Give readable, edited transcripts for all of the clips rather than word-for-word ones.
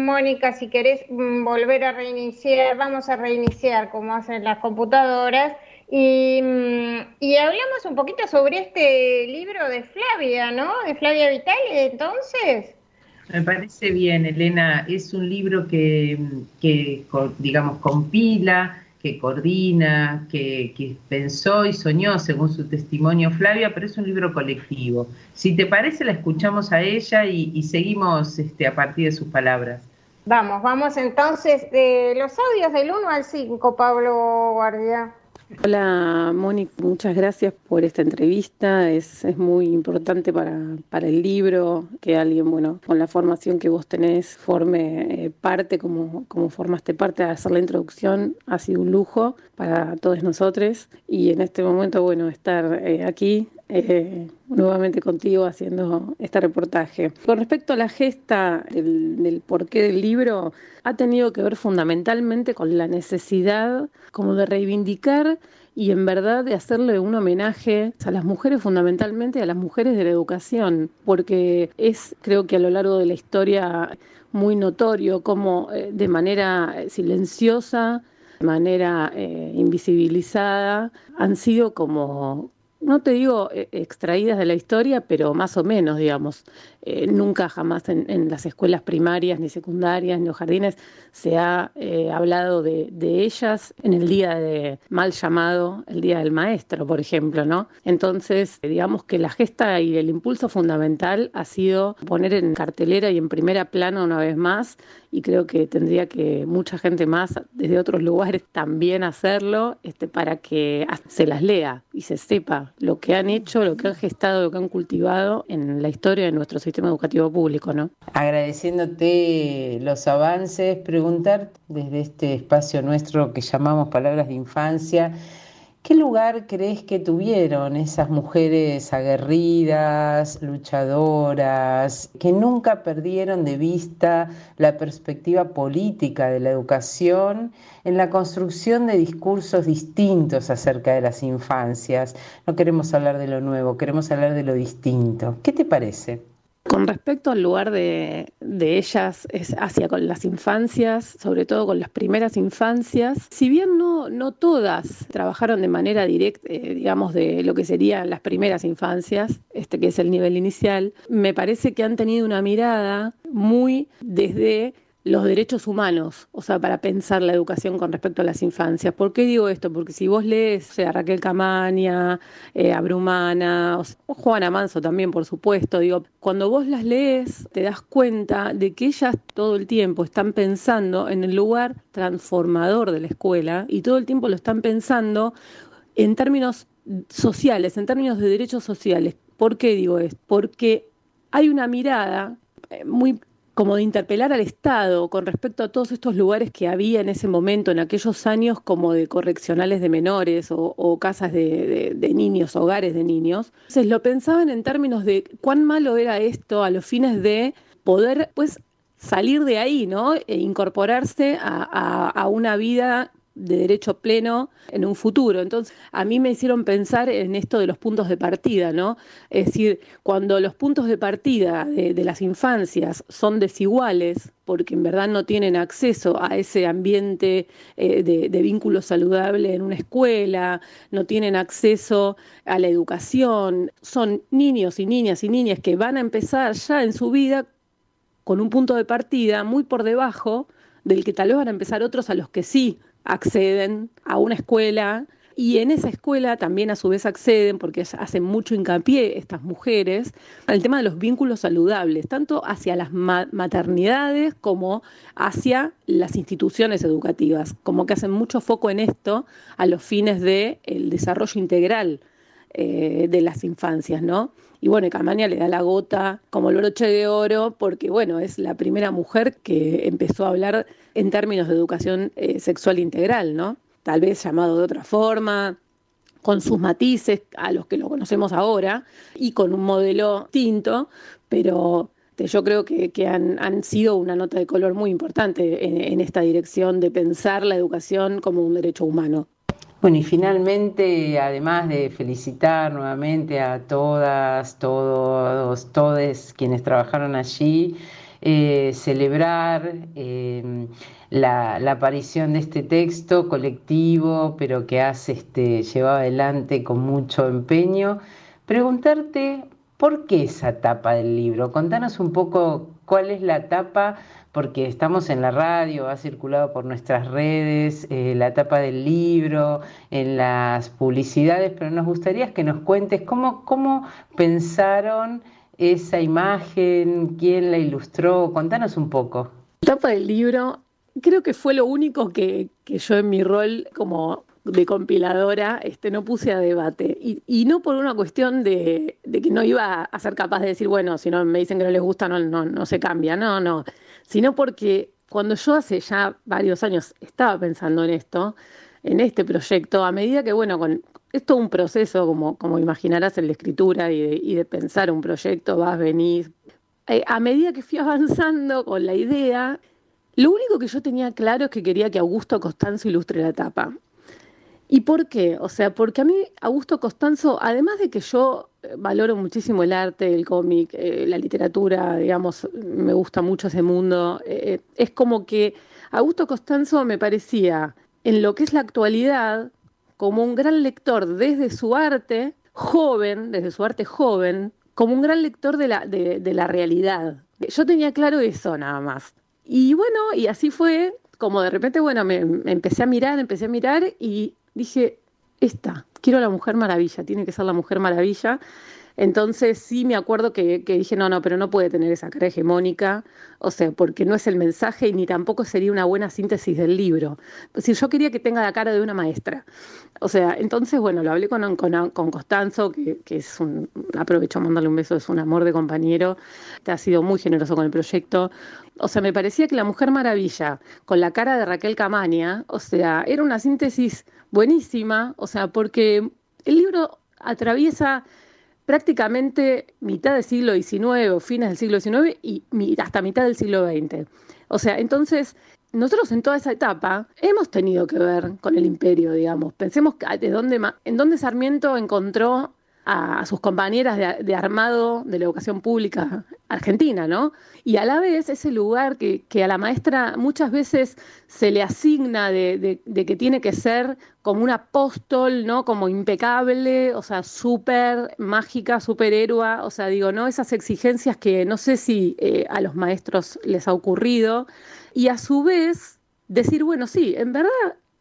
Mónica, si querés volver a reiniciar, vamos a reiniciar como hacen las computadoras y hablamos un poquito sobre este libro de Flavia, ¿no? De Flavia Vitale, entonces. Me parece bien, Elena. Es un libro digamos, compila, que coordina, que pensó y soñó, según su testimonio, Flavia, pero es un libro colectivo. Si te parece, la escuchamos a ella y seguimos a partir de sus palabras. Vamos entonces de los audios del 1 al 5, Pablo Guardia. Hola, Mónica, muchas gracias por esta entrevista. Es muy importante para el libro que alguien, bueno, con la formación que vos tenés, forme parte, como formaste parte de hacer la introducción. Ha sido un lujo para todos nosotros y en este momento, bueno, estar aquí nuevamente contigo haciendo este reportaje. Con respecto a la gesta del porqué del libro, ha tenido que ver fundamentalmente con la necesidad como de reivindicar y en verdad de hacerle un homenaje a las mujeres, fundamentalmente a las mujeres de la educación, porque es, creo que a lo largo de la historia, muy notorio cómo de manera silenciosa, de manera invisibilizada, han sido como, no te digo extraídas de la historia, pero más o menos, digamos. Nunca jamás en las escuelas primarias, ni secundarias, ni los jardines se ha hablado de ellas en el día mal llamado, el Día del Maestro, por ejemplo, ¿no? Entonces, digamos que la gesta y el impulso fundamental ha sido poner en cartelera y en primera plana una vez más, y creo que tendría que mucha gente más desde otros lugares también hacerlo, para que se las lea y se sepa lo que han hecho, lo que han gestado, lo que han cultivado en la historia de nuestro sistema educativo público, ¿no? Agradeciéndote los avances, preguntar desde este espacio nuestro que llamamos Palabras de Infancia, ¿qué lugar crees que tuvieron esas mujeres aguerridas, luchadoras, que nunca perdieron de vista la perspectiva política de la educación en la construcción de discursos distintos acerca de las infancias? No queremos hablar de lo nuevo, queremos hablar de lo distinto. ¿Qué te parece? Con respecto al lugar de ellas es hacia con las infancias, sobre todo con las primeras infancias, si bien no todas trabajaron de manera directa, digamos, de lo que serían las primeras infancias, que es el nivel inicial, me parece que han tenido una mirada muy desde los derechos humanos, o sea, para pensar la educación con respecto a las infancias. ¿Por qué digo esto? Porque si vos lees, o sea, Raquel Camaña, a Brumana, o Juana Manso también, por supuesto, digo, cuando vos las lees te das cuenta de que ellas todo el tiempo están pensando en el lugar transformador de la escuela y todo el tiempo lo están pensando en términos sociales, en términos de derechos sociales. ¿Por qué digo esto? Porque hay una mirada muy como de interpelar al Estado con respecto a todos estos lugares que había en ese momento, en aquellos años, como de correccionales de menores o casas de niños, hogares de niños. Entonces lo pensaban en términos de cuán malo era esto a los fines de poder, pues, salir de ahí, ¿no? E incorporarse a una vida de derecho pleno en un futuro. Entonces, a mí me hicieron pensar en esto de los puntos de partida, ¿no? Es decir, cuando los puntos de partida de las infancias son desiguales, porque en verdad no tienen acceso a ese ambiente de vínculo saludable en una escuela, no tienen acceso a la educación, son niños y niñas que van a empezar ya en su vida con un punto de partida muy por debajo del que tal vez van a empezar otros a los que sí acceden a una escuela, y en esa escuela también a su vez acceden, porque hacen mucho hincapié estas mujeres, al tema de los vínculos saludables, tanto hacia las maternidades como hacia las instituciones educativas, como que hacen mucho foco en esto a los fines del desarrollo integral de las infancias, ¿no? Y bueno, Camaña le da la gota como el broche de oro porque, bueno, es la primera mujer que empezó a hablar en términos de educación sexual integral, ¿no? Tal vez llamado de otra forma, con sus matices a los que lo conocemos ahora y con un modelo distinto, pero yo creo que han sido una nota de color muy importante en esta dirección de pensar la educación como un derecho humano. Bueno, y finalmente, además de felicitar nuevamente a todas, todos, todes quienes trabajaron allí, celebrar la aparición de este texto colectivo, pero que has llevado adelante con mucho empeño. Preguntarte, ¿por qué esa tapa del libro? Contanos un poco cuál es la tapa, porque estamos en la radio, ha circulado por nuestras redes, la tapa del libro, en las publicidades, pero nos gustaría que nos cuentes cómo pensaron esa imagen, quién la ilustró. Contanos un poco. La tapa del libro creo que fue lo único que yo en mi rol como de compiladora no puse a debate. Y no por una cuestión de que no iba a ser capaz de decir, bueno, si no me dicen que no les gusta, no se cambia. No. Sino porque cuando yo hace ya varios años estaba pensando en esto, en este proyecto, a medida que, bueno, es todo un proceso, como imaginarás, en la escritura y de pensar un proyecto, vas, venís. A medida que fui avanzando con la idea, lo único que yo tenía claro es que quería que Augusto Costanzo ilustre la tapa. ¿Y por qué? O sea, porque a mí Augusto Costanzo, además de que yo valoro muchísimo el arte, el cómic, la literatura, digamos, me gusta mucho ese mundo, es como que Augusto Costanzo me parecía, en lo que es la actualidad, como un gran lector desde su arte joven, como un gran lector de la realidad. Yo tenía claro eso nada más. Y bueno, y así fue, como de repente, bueno, me empecé a mirar y dije, quiero a la Mujer Maravilla, tiene que ser la Mujer Maravilla. Entonces sí me acuerdo que dije, no, pero no puede tener esa cara hegemónica, o sea, porque no es el mensaje y ni tampoco sería una buena síntesis del libro. Si yo quería que tenga la cara de una maestra. O sea, entonces, bueno, lo hablé con Costanzo, que es aprovecho a mandarle un beso, es un amor de compañero, te ha sido muy generoso con el proyecto. O sea, me parecía que la Mujer Maravilla, con la cara de Raquel Camaña, o sea, era una síntesis buenísima, o sea, porque el libro atraviesa prácticamente mitad del siglo XIX o fines del siglo XIX y hasta mitad del siglo XX. O sea, entonces, nosotros en toda esa etapa hemos tenido que ver con el imperio, digamos. Pensemos en dónde Sarmiento encontró a sus compañeras de armado de la educación pública argentina, ¿no? Y a la vez ese lugar que a la maestra muchas veces se le asigna de que tiene que ser como un apóstol, ¿no? Como impecable, o sea, súper mágica, súper héroe, o sea, digo, ¿no? Esas exigencias que no sé si a los maestros les ha ocurrido. Y a su vez decir, bueno, sí, en verdad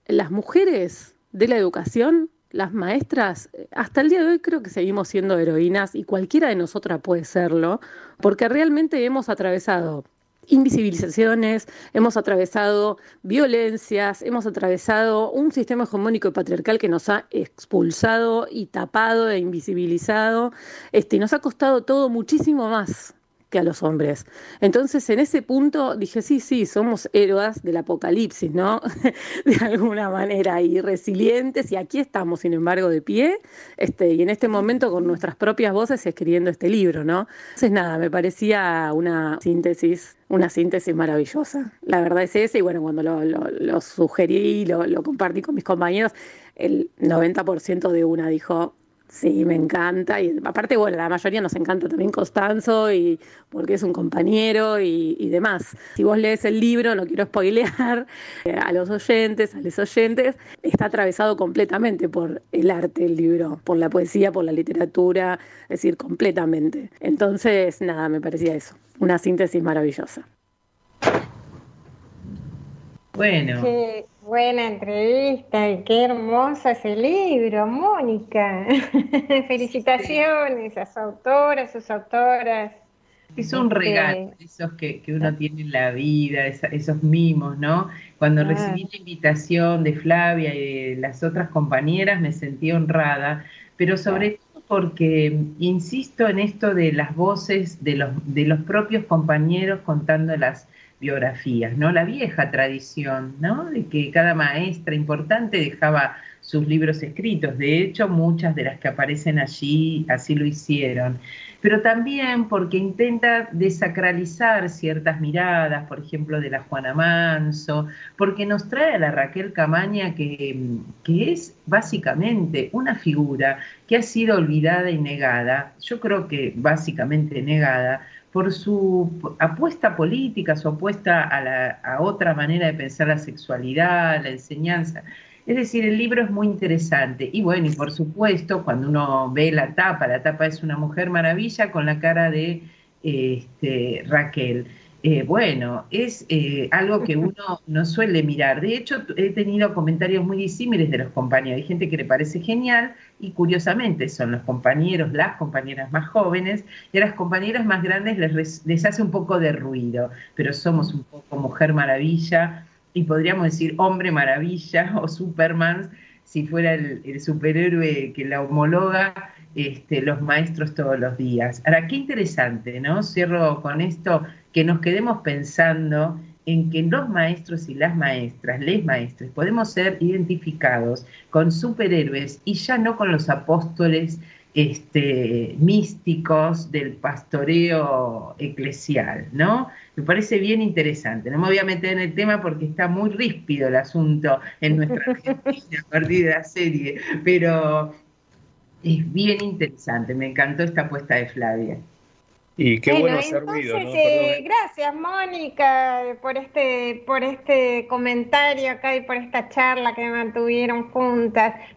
las mujeres de la educación, las maestras, hasta el día de hoy creo que seguimos siendo heroínas y cualquiera de nosotras puede serlo, porque realmente hemos atravesado invisibilizaciones, hemos atravesado violencias, hemos atravesado un sistema hegemónico y patriarcal que nos ha expulsado y tapado e invisibilizado, y nos ha costado todo muchísimo más que a los hombres. Entonces, en ese punto dije, sí, somos héroes del apocalipsis, ¿no? De alguna manera, y resilientes, y aquí estamos, sin embargo, de pie, y en este momento con nuestras propias voces escribiendo este libro, ¿no? Entonces, nada, me parecía una síntesis maravillosa. La verdad es esa, y bueno, cuando lo sugerí, lo compartí con mis compañeros, el 90% de una dijo, sí, me encanta. Y aparte, bueno, la mayoría nos encanta también Costanzo, y porque es un compañero y demás. Si vos lees el libro, no quiero spoilear a los oyentes, está atravesado completamente por el arte del libro, por la poesía, por la literatura, es decir, completamente. Entonces, nada, me parecía eso, una síntesis maravillosa. Bueno. Qué buena entrevista y qué hermosa ese libro, Mónica. Felicitaciones a su autora, a sus autoras. Es un regalo, esos que uno tiene en la vida, esos mimos, ¿no? Cuando recibí la invitación de Flavia y de las otras compañeras me sentí honrada, pero sobre todo porque insisto en esto de las voces de los propios compañeros contando las biografías, ¿no? La vieja tradición, ¿no? De que cada maestra importante dejaba sus libros escritos. De hecho, muchas de las que aparecen allí así lo hicieron. Pero también porque intenta desacralizar ciertas miradas, por ejemplo, de la Juana Manso, porque nos trae a la Raquel Camaña, que es básicamente una figura que ha sido olvidada y negada, yo creo que básicamente negada, por su apuesta política, su apuesta a otra manera de pensar la sexualidad, la enseñanza. Es decir, el libro es muy interesante. Y bueno, y por supuesto, cuando uno ve la tapa es una mujer maravilla con la cara de Raquel. Bueno, es algo que uno no suele mirar. De hecho, he tenido comentarios muy disímiles de los compañeros. Hay gente que le parece genial y curiosamente son los compañeros, las compañeras más jóvenes, y a las compañeras más grandes les hace un poco de ruido, pero somos un poco Mujer Maravilla y podríamos decir Hombre Maravilla o Superman si fuera el superhéroe que la homologa los maestros todos los días. Ahora, qué interesante, ¿no? Cierro con esto, que nos quedemos pensando en que los maestros y las maestras, les maestres, podemos ser identificados con superhéroes y ya no con los apóstoles místicos del pastoreo eclesial, ¿no? Me parece bien interesante. No me voy a meter en el tema porque está muy ríspido el asunto en nuestra Argentina a partir de la serie, pero es bien interesante. Me encantó esta apuesta de Flavia. Y qué bueno hacer entonces, ruido, ¿no? Gracias, Mónica, por este comentario acá y por esta charla que mantuvieron juntas.